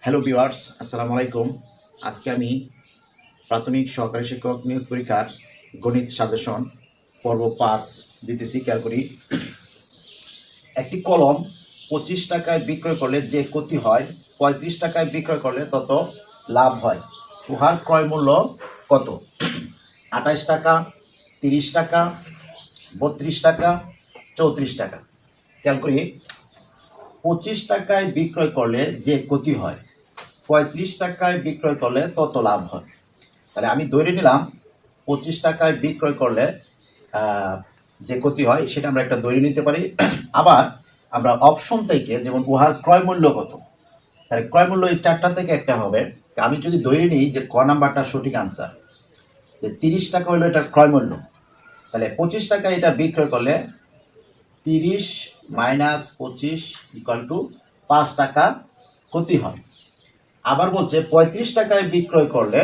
Hello viewers, আসসালামু আলাইকুম। আজকে আমি প্রাথমিক সহকারী শিক্ষক নিয়োগ পরীক্ষার গণিত সাজেশন পর্ব 5 দিতেছি। খেয়াল করি, একটি কলম 25 টাকায় বিক্রয় করলে যে ক্ষতি হয়, 35 টাকায় বিক্রয় করলে তত লাভ হয়। উহার ক্রয় মূল্য কত? 28 টাকা, 30 টাকা, 32 টাকা, 34 টাকা। খেয়াল করি, 25 টাকায় বিক্রয় করলে যে ক্ষতি হয়, 35 টাকায় বিক্রয় করলে তত লাভ হয়। তাহলে আমি ধরে নিলাম 25 টাকায় বিক্রয় করলে যে ক্ষতি হয় সেটা আমরা একটা ধরে নিতে পারি। আবার আমরা অপশন থেকে, যেমন উহার ক্রয় মূল্য কত, তাহলে ক্রয় মূল্য এই চারটা থেকে একটা হবে। আমি যদি ধরে নিই যে ক নাম্বারটা সঠিক আনসার, যে 30 টাকা হলো এটার ক্রয় মূল্য, তাহলে 25 টাকায় এটা বিক্রয় করলে 30 মাইনাস 25 ইকুয়াল টু 5 টাকা ক্ষতি হয়। আবার বলছে 35 টাকায় বিক্রয় করলে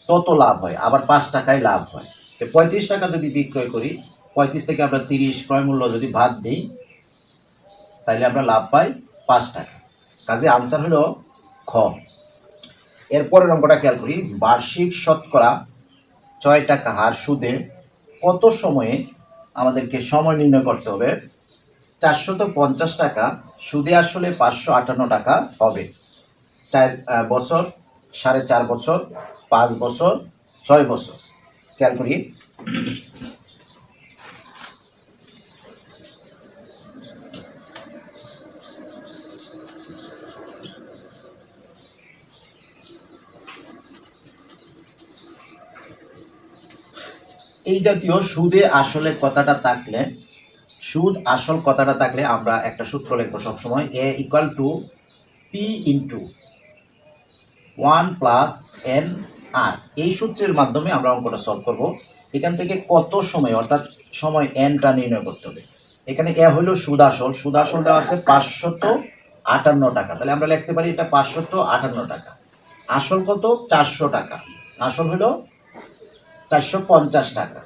তত লাভ হয়, আবার 5 টাকায় লাভ হয়। তো 35 টাকা যদি বিক্রয় করি, 35 থেকে আমরা 30 ক্রয় মূল্য যদি বাদ দিই, তাহলে আমরা লাভ পাই 5 টাকা। কাজে আনসার হলো খ। এরপরের অঙ্কটা খেয়াল করি, বার্ষিক শতকরা 6 টাকা হার সুদে কত সময়ে আমাদেরকে সময় নির্ণয় করতে হবে? 450 টাকা সুদে আসলে 558 টাকা হবে। 4 বছর, 4.5 বছর, 5 বছর, 6 বছর। খেয়াল করি, এই জাতীয় সুদে আসলে কথাটা থাকলে, সুদ আসল কথাটা থাকলে আমরা একটা সূত্র লিখবো সবসময়, A equal to P into 1 plus N R. এই সূত্রের মাধ্যমে আমরা অঙ্কটা সলভ করব। এখান থেকে কত সময়, অর্থাৎ সময় এনটা নির্ণয় করতে হবে। এখানে এ হলো সুদ আসল, সুদ আসল দেওয়া আছে 558 টাকা, তাহলে আমরা লিখতে পারি এটা 558 টাকা। আসল কত? 400 টাকা। আসল হলো 450 টাকা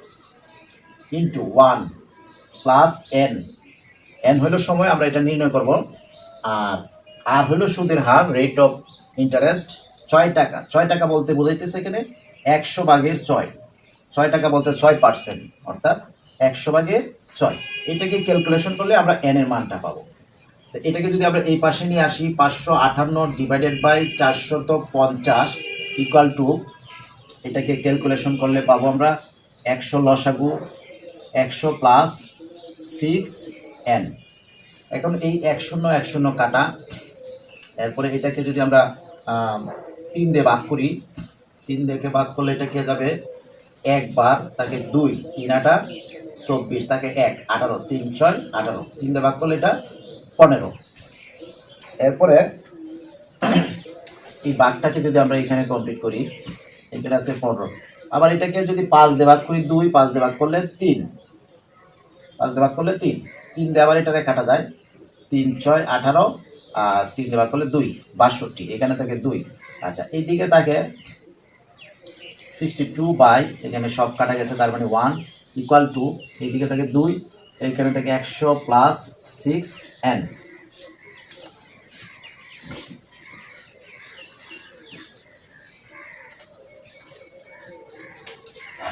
ইন্টু 1 প্লাস এন। এন হলো সময়, আমরা এটা নির্ণয় করব। আর আর হলো সুদের হার, রেট অফ ইন্টারেস্ট। 6 টাকা, 6 টাকা বলতে বোঝাইতেছে এখানে 100 ভাগের 6। 6 টাকা বলতে 6%, অর্থাৎ 100 ভাগের 6। এটাকে ক্যালকুলেশন করলে আমরা এন এর মানটা পাবো। তো এটাকে যদি আমরা এই পাশে নিয়ে আসি, 558 ডিভাইডেড বাই 450 ইকুয়াল টু, এটাকে ক্যালকুলেশন করলে পাবো আমরা 100 লসাগু 100 প্লাস 6n। এখন এই 1 0 কাটা, এরপরে এটাকে যদি আমরা 3 দিয়ে ভাগ করি, 3 দিয়ে ভাগ করলে এটা কে যাবে একবার, তাকে 2, 3 8 24, তাকে 1 18, 3 6 18, 3 দিয়ে ভাগ করলে এটা 15। এরপরে এই ভাগটাকে যদি আমরা এখানে কমপ্লিট করি, এখানে আছে 15। আবার এটাকে যদি 5 দিয়ে ভাগ করি 2, 5 দিয়ে ভাগ করলে 3, 5 দিয়ে ভাগ করলে 3, 3 দিয়ে আবার এটাকে কাটা যায়, 3 6 18 আর 3 দিয়ে ভাগ করলে 2, 62, এখানে থাকে 2। আচ্ছা, এইদিকে থাকে 62 বাই, এখানে সব কাটা গেছে, তার মানে 1 ইকুয়াল টু, এইদিকে থাকে 2, এইখানে থাকে 100 প্লাস 6n।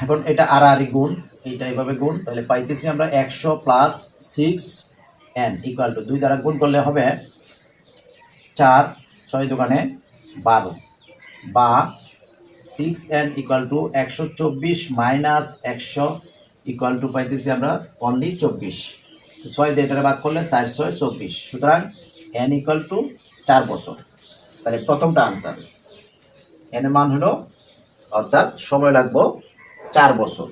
এখন এটা আড়াআড়ি গুণ, এইটা এইভাবে গুণ, তাহলে পাইতেছি আমরা 100 প্লাস 6n ইকুয়াল টু 2 দ্বারা গুণ করলে হবে 4, 6 দোকানে 12, বা 6n equal to 124 minus 100 equal to পাইতেছি আমরা অনলি 24। 6 দিয়ে এটা ভাগ করলে 4 6 24, সুতরাং n ইকুয়াল টু 4 বছর। তাহলে প্রথমটা আনসার, n এর মান হলো, অর্থাৎ সময় লাগবে 4 বছর।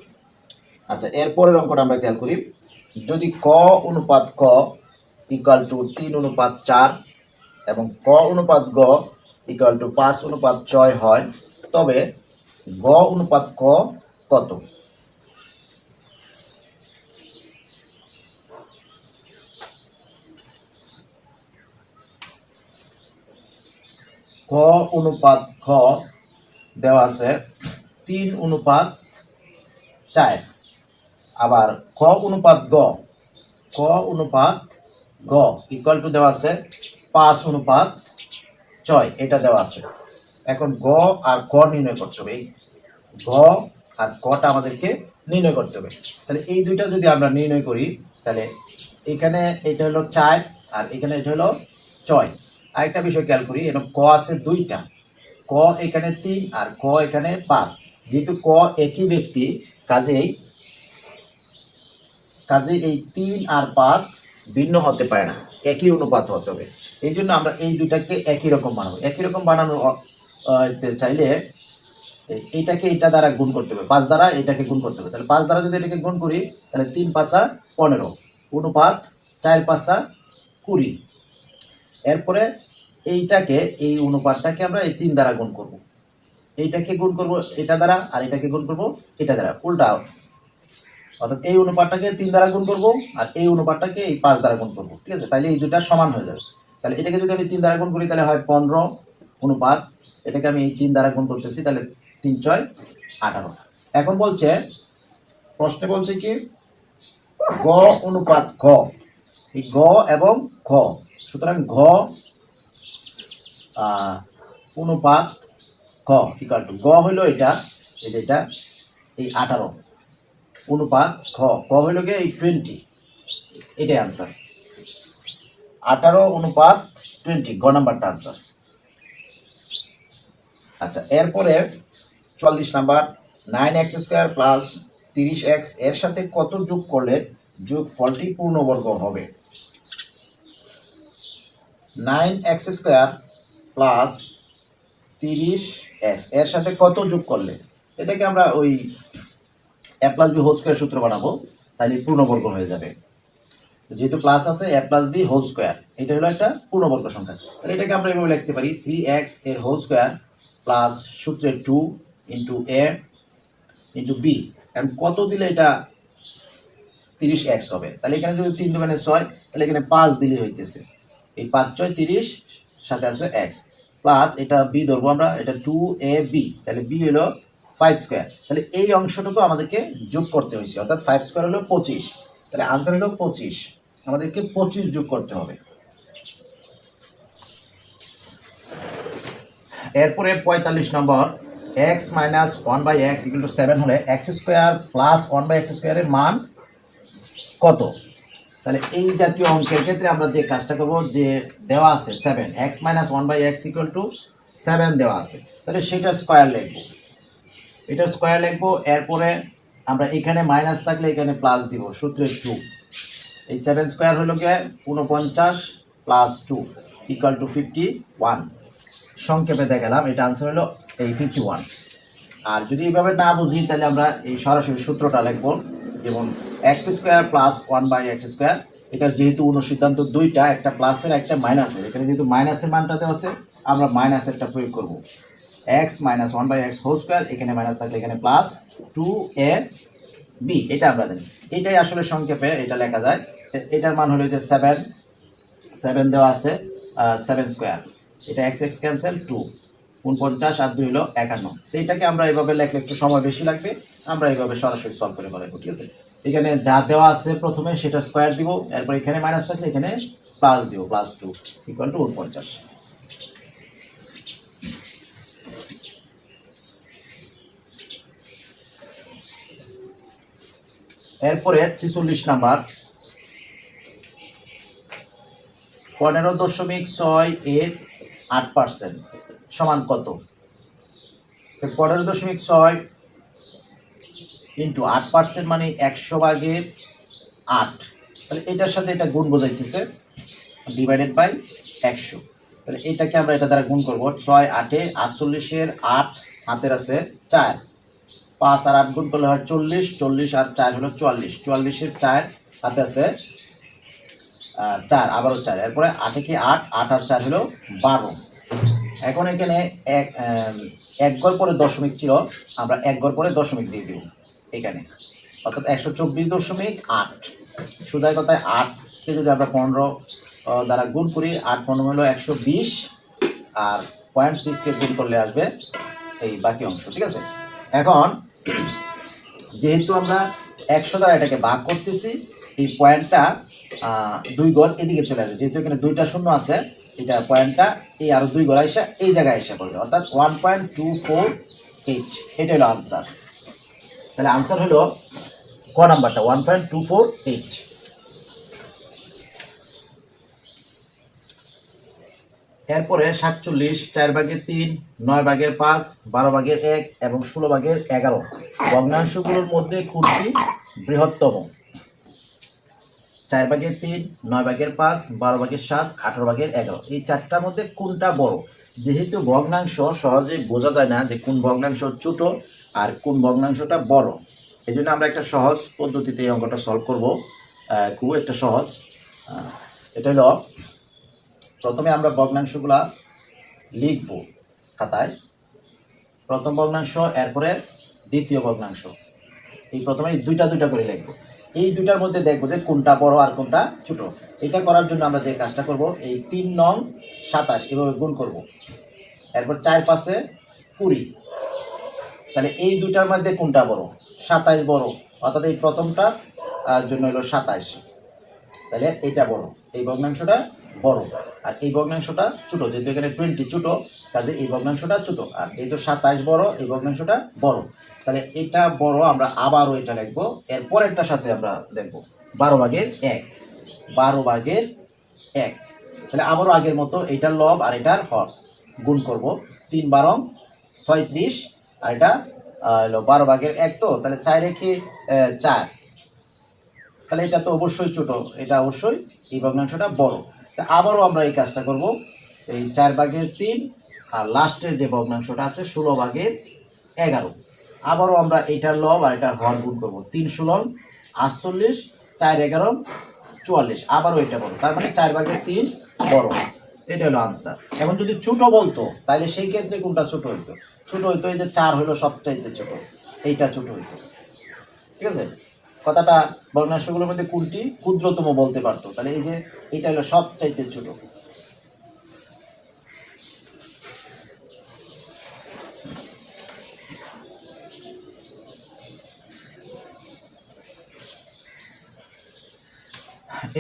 আচ্ছা, এরপরের অঙ্কটা আমরা খেয়াল করি, যদি ক অনুপাত ক ইকুয়াল টু 3:4 এবং ক অনুপাত গ ইকুয়াল টু 5:6 হয়, তবে গ অনুপাত ক কত? ক অনুপাত খ দেওয়া আছে 3:4, আবার ক অনুপাত গ, ক অনুপাত গ ইকুয়াল টু দেওয়া আছে 5:6। 6 এটা দেওয়া আছে। এখন গ আর ক নির্ণয় করতে হবে। এই গ আর কটা আমাদেরকে নির্ণয় করতে হবে। তাহলে এই দুইটা যদি আমরা নির্ণয় করি তাহলে এখানে এটা হলো 4 আর এখানে এটা হলো 6। আরেকটা বিষয় খেয়াল করি, এখানে ক আছে 2টা, ক এখানে 3 আর ক এখানে 5। যেহেতু ক একই ব্যক্তি, কাজেই এই 3 আর 5 ভিন্ন হতে পারে না, একই অনুপাত হতে হবে। এই জন্য আমরা এই দুইটাকে একই রকম বানাবো। একই রকম বানানোর চাইলে এইটাকে এটা দ্বারা গুণ করতে হবে, 5 দ্বারা এটাকে গুণ করতে হবে। তাহলে 5 দ্বারা যদি এটাকে গুণ করি তাহলে 3 5 15 অনুপাত 4 5 20। এরপরে এইটাকে, এই অনুপাতটাকে আমরা এই 3 দ্বারা গুণ করব। এইটাকে গুণ করব এটা দ্বারা আর এটাকে গুণ করব এটা দ্বারা, উল্টা। অর্থাৎ এই অনুপাতটাকে 3 দ্বারা গুণ করব আর এই অনুপাতটাকে এই 5 দ্বারা গুণ করব, ঠিক আছে? তাহলে এই দুটা সমান হয়ে যাবে। তাহলে এটাকে যদি আমি 3 দ্বারা গুণ করি তাহলে হয় 15 অনুপাত, এটাকে আমি এই 3 দ্বারা গুণ করতেছি, তাহলে 3 6 18। এখন বলছে, প্রশ্নে বলছে কি গ অনুপাত ঘ, এই গ এবং ঘ, সুতরাং ঘ অনুপাত ঘ ইকুয়াল টু, গ হইল এটা, এটা এই 18 অনুপাত ঘ, ক হইল গিয়ে এই 20, এটাই আনসার। 18 অনুপাত 20, গ নাম্বারটা আনসার। আচ্ছা, এরপরে 44 নাম্বার, 9x² প্লাস 30x এর সাথে কত যোগ করলে যোগফলটি পূর্ণবর্গ হবে? 9x² প্লাস 30x এর সাথে কত যোগ করলে, এটাকে আমরা ওই a plus B whole square সূত্র বানাবো, তাহলে পূর্ণবর্গ হয়ে যাবে। যেহেতু প্লাস আছে a plus B whole square, এটা হলো একটা পূর্ণবর্গ সংখ্যা। তাহলে এটাকে আমরা এভাবে লিখতে পারি 3x এর হোল স্কোয়ার প্লাস সূত্রে 2 ইন্টু a ইন্টু বি। এখন কত দিলে এটা 30x হবে? তাহলে এখানে যদি 3 2 6, তাহলে এখানে 5 দিলে হইতেছে, এই 5 6 30, সাথে আছে x, প্লাস এটা বি ধরবো আমরা, এটা 2ab, তাহলে বি হলো 5 স্কোয়ার। তাহলে এই অংশটুকু আমাদেরকে যোগ করতে হয়েছে, অর্থাৎ 5 স্কোয়ার হলো 25। তাহলে আনসার হলো 25, আমাদেরকে 25 যোগ করতে হবে। এরপরে 45 নম্বর, x minus 1/x equal to 7 হলে x² প্লাস 1/x² এর মান কত? তাহলে এই জাতীয় অঙ্কের ক্ষেত্রে আমরা যে কাজটা করব, যে দেওয়া আছে 7, x minus 1/x equal to 7 দেওয়া আছে, তাহলে সেটা স্কোয়ার লিখবো, এটা স্কোয়ার লিখবো। এরপরে আমরা এখানে মাইনাস থাকলে এখানে প্লাস দিব, সূত্রে 2, এই 7 স্কোয়ার হলো গিয়ে 49 প্লাস 2 ইকুয়াল টু 51। সংক্ষেপে দেখালাম, এটা আনসার হলো এই 51। আর যদি এইভাবে না বুঝি তাহলে আমরা এই সরাসরি সূত্রটা লিখবো, যেমন x² প্লাস 1/x², এটার যেহেতু অনুসিদ্ধান্ত দুইটা, একটা প্লাসের একটা মাইনাসের, এখানে যেহেতু মাইনাসের মানটাতে আছে আমরা মাইনাসেরটা প্রয়োগ করব। x minus 1/x whole square, এখানে মাইনাস থাকলে এখানে প্লাস 2ab, এটা আমরা জানি। এটাই আসলে সংক্ষেপে এটা লেখা যায়। এটার মান হলো যে 7 দেওয়া আছে, 7 স্কোয়ার, এটা x ক্যান্সেল 2, 49 আর 2 হলো 51। তো এটাকে আমরা এইভাবে লেখলে একটু সময় বেশি লাগবে, আমরা এইভাবে সরাসরি সলভ করে বলবো, ঠিক আছে? এখানে যা দেওয়া আছে প্রথমে সেটা স্কোয়ার দিব, এরপর এখানে মাইনাস থাকলে এখানে প্লাস দিব, প্লাস 2 ইকুয়াল টু 49। এরপরে 46 নাম্বার, 15.6 এর 8% সমান কত? 15.6 ইন্টু 8% মানে 100/8। তাহলে এটার সাথে এটা গুণ বোঝাইতেছে, ডিভাইডেড বাই 100। তাহলে এটাকে আমরা এটা দ্বারা গুণ করবো, 6 8 48 8 হাতের আছে 4, 5 আর 8 গুণ করলে হয় 40, 40 আর 4 হলো 44, 44-এর 4 হাতে আছে 4, আবারও 4, এরপরে 8 কি 8, 8 আর 4 হলো 12। এখন এখানে এক ঘর পরে দশমিক ছিল, আমরা এক ঘর পরে দশমিক দিয়ে দিব এখানে, অর্থাৎ 124.8। সুদায় কথায় 8কে যদি আমরা 15 দ্বারা গুণ করি, 8 15 হলো 120, আর 0.6কে গুণ করলে আসবে এই বাকি অংশ, ঠিক আছে? এখন যেহেতু আমরা 100 দ্বারা এটাকে ভাগ করতেছি, এই পয়েন্টটা 2 ঘর এদিকে চলে আসবে, যেহেতু এখানে 2টা শূন্য আছে, এটা পয়েন্টটা এই আরও 2 ঘর এসে এই জায়গায় এসে পড়বে, অর্থাৎ 1.248। এটা হলো আনসার। তাহলে আনসার হলো ক নাম্বারটা 1.248। এরপরে 47 4/3, 9/5, 12/1 এবং 16/11 ভগ্নাংশগুলোর মধ্যে কোনটি বৃহত্তম? 4/3, 9/5, 12/7, 18/11 এই চারটার মধ্যে কোনটা বড়? যেহেতু ভগ্নাংশ সহজেই বোঝা যায় না যে কোন ভগ্নাংশ ছোট আর কোন ভগ্নাংশটা বড়, এই জন্য আমরা একটা সহজ পদ্ধতিতে এই অঙ্কটা সলভ করব। খুব একটা সহজ। এটা হলো, প্রথমে আমরা ভগ্নাংশগুলা লিখব খাতায়। প্রথম ভগ্নাংশ, এরপরে দ্বিতীয় ভগ্নাংশ, এই প্রথমে দুইটা করে লিখব। এই দুইটার মধ্যে দেখব যে কোনটা বড় আর কোনটা ছোট। এটা করার জন্য আমরা যে কাজটা করব, এই 3 নং 27 এভাবে গুণ করব। এরপর 4 5 20। তাহলে এই দুইটার মধ্যে কোনটা বড়? 27 বড়, অর্থাৎ এই প্রথমটার জন্য হলো 27। তাহলে এটা বড়, এই ভগ্নাংশটা বড়, আর এই ভগ্নাংশটা ছোট। যেহেতু এখানে 20 ছোট, কাজে এই ভগ্নাংশটা ছোট। আর এই তো 27 বড়, এই ভগ্নাংশটা বড়। তাহলে এটা বড়, আমরা আবারও এটা লিখবো। এরপরেরটার সাথে আমরা দেখবো 12/1, 12/1। তাহলে আবারও আগের মতো এটার লব আর এটার হর গুণ করব। 3 12 36, আর এটা হলো 12/1 তো, তাহলে 4 রেখে 4। তাহলে এটা তো অবশ্যই ছোট, এটা অবশ্যই এই ভগ্নাংশটা বড়। তা আবারও আমরা এই কাজটা করব, এই 4/3 আর লাস্টের যে ভগ্নাংশটা আছে 16/11। আবারও আমরা এটার লব আর এটার হর গুণ করব। 3 16 48, 4 11 44। আবারও এটা বড়, তার মানে 4/3 বড়। এটা হলো আনসার। এখন যদি ছোট বলতো তাহলে সেই ক্ষেত্রে কোনটা ছোট হইতো? ছোট হইতো এই যে 4 হলো সবচাইতে ছোট, এইটা ছোট হইতো। ঠিক আছে, কথাটা ভগ্নাংশগুলোর মধ্যে কোনটি ক্ষুদ্রতম বলতে পারতো, তাহলে এই যে এটা হলো সবচাইতে ছোট।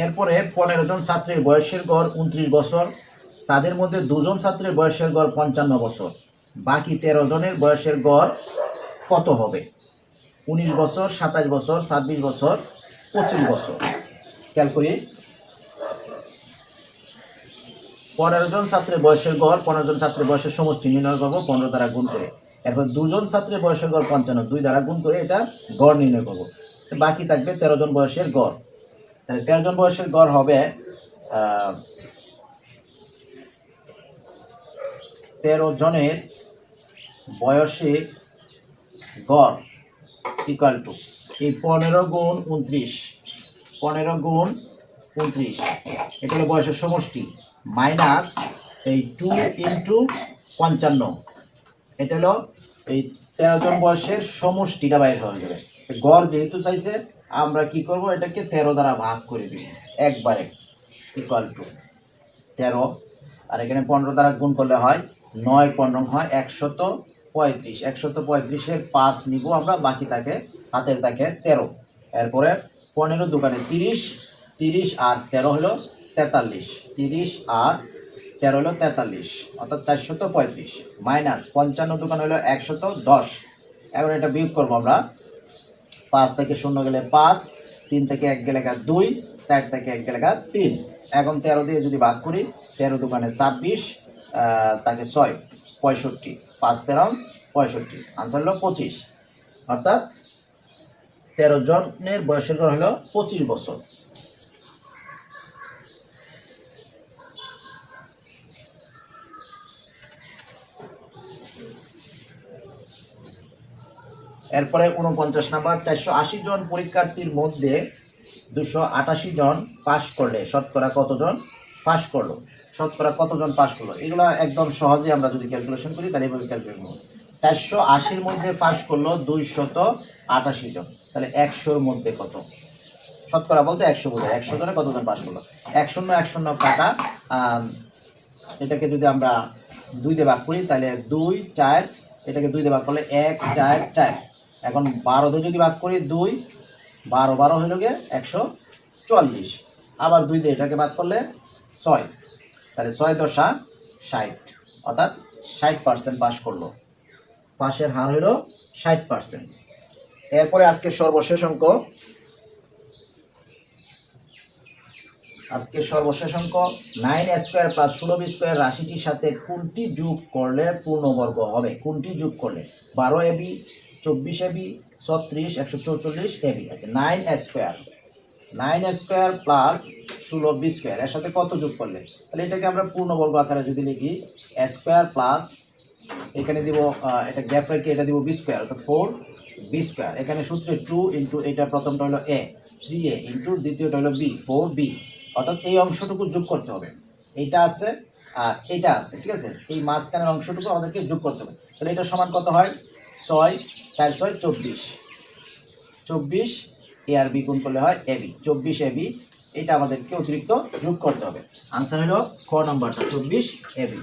এরপরে 15 জন ছাত্রের বয়সের গড় 29 বছর, তাদের মধ্যে 2 জন ছাত্রের বয়সের গড় 55 বছর, বাকি 13 জনের বয়সের গড় কত হবে? 19 বছর, 27 বছর, 26 বছর, 25 বছর। খেয়াল করি, 15 জন ছাত্রের বয়সের গড়, 15 জন ছাত্রের বয়সের সমষ্টি নির্ণয় করবো 15 দ্বারা গুণ করে। এরপর 2 জন ছাত্রের বয়সের গড় 55, 2 দ্বারা গুণ করে এটা গড় নির্ণয় করবো। বাকি থাকবে 13 জন বয়সের গড়। তাহলে 13 জন বয়সের গড় হবে 13 জনের বয়সের গড় ইকুয়াল টু এই 15 গুণ 29, 15 গুণ 29, এটা হলো বয়সের সমষ্টি, মাইনাস এই 2 ইন্টু 55, এটা হলো এই 13 জন বয়সের সমষ্টিটা বাইর হয়ে যাবে। গড় যেহেতু চাইছে, আমরা কি করব, এটাকে 13 দ্বারা ভাগ করে দিব একবারে, ইকুয়াল টু 13। আর এখানে 15 দ্বারা গুণ করলে হয় 9 15 হয় 135, 135-এর 5 নিব আমরা, বাকি থাকে হাতের থাকে 13। এরপরে 15 দোকানে 30, 30 আর 13 হলো 43, 30 আর 13 হলো 43, অর্থাৎ 435, মাইনাস 55 দোকান হলো 110। এখন এটা বিয়োগ করবো আমরা, 5 থেকে 0 গেলে 5, 3 থেকে 1 গেলে 2, 4 থেকে 1 গেলে 3। এখন 13 দিয়ে যদি ভাগ করি, 13 দোকানে 26, তাকে 6, 65, 5 13 65, আনসার হলো 25। অর্থাৎ 13 জনের বয়সের গড় হলো 25 বছর। এরপরে 49 নাম্বার, 480 জন পরীক্ষার্থীর মধ্যে 288 জন পাস করলে শতকরা কতজন পাস করলো? শতকরা কতজন পাস করলো, এগুলো একদম সহজে আমরা যদি ক্যালকুলেশন করি তাহলে এভাবে ক্যালকুলেট করব। 480-র মধ্যে পাস করলো 288 জন, তাহলে 100-র মধ্যে কত? শতকরা বলতে 100 বোঝায়, 100 জনে কতজন পাস করলো। 1 0 1 0 কাটা, এটাকে যদি আমরা 2 দিয়ে ভাগ করি তাহলে 2 4, এটাকে 2 দিয়ে ভাগ করলে 1 4 4। এখন 12 দিয়ে যদি ভাগ করি 2, 12 12 হইল গিয়ে 140, আবার 2 দিয়ে এটাকে ভাগ করলে 6, তাহলে 6 × 60, অর্থাৎ 60% পাস করলো। পাশের হার হলো 60%। এরপরে আজকের সর্বশেষ অঙ্ক, আজকের সর্বশেষ অঙ্ক 9a² + 16b² রাশিটির সাথে কোনটি যোগ করলে পূর্ণবর্গ হবে? কোনটি যোগ করলে? 12ab, 24ab, 36, 144 ab। আচ্ছা, 9a² + 16b² এর সাথে কত যোগ করলে? তাহলে এটাকে আমরা পূর্ণবর্গ আকারে যদি লিখি, a² প্লাস এখানে দিব এটা গ্যাপ রেখে এটা দিব b² অর্থাৎ 4b²। এখানে সূত্রে 2 ইন্টু এটা প্রথমটা হলো a, 3a ইন্টু দ্বিতীয়টা হলো b, 4b। অর্থাৎ এই অংশটুকু যোগ করতে হবে, এইটা আছে আর এইটা আছে, ঠিক আছে? এই মাঝখানের অংশটুকু আমাদেরকে যোগ করতে হবে। তাহলে এটা সমান কত হয়? 6, 4, 6, 24। 24 a আর b গুণ করলে হয় ab, 24ab। এটা আমাদেরকে অতিরিক্ত যোগ করতে হবে। আনসার হলো খ নম্বরটা, 24ab।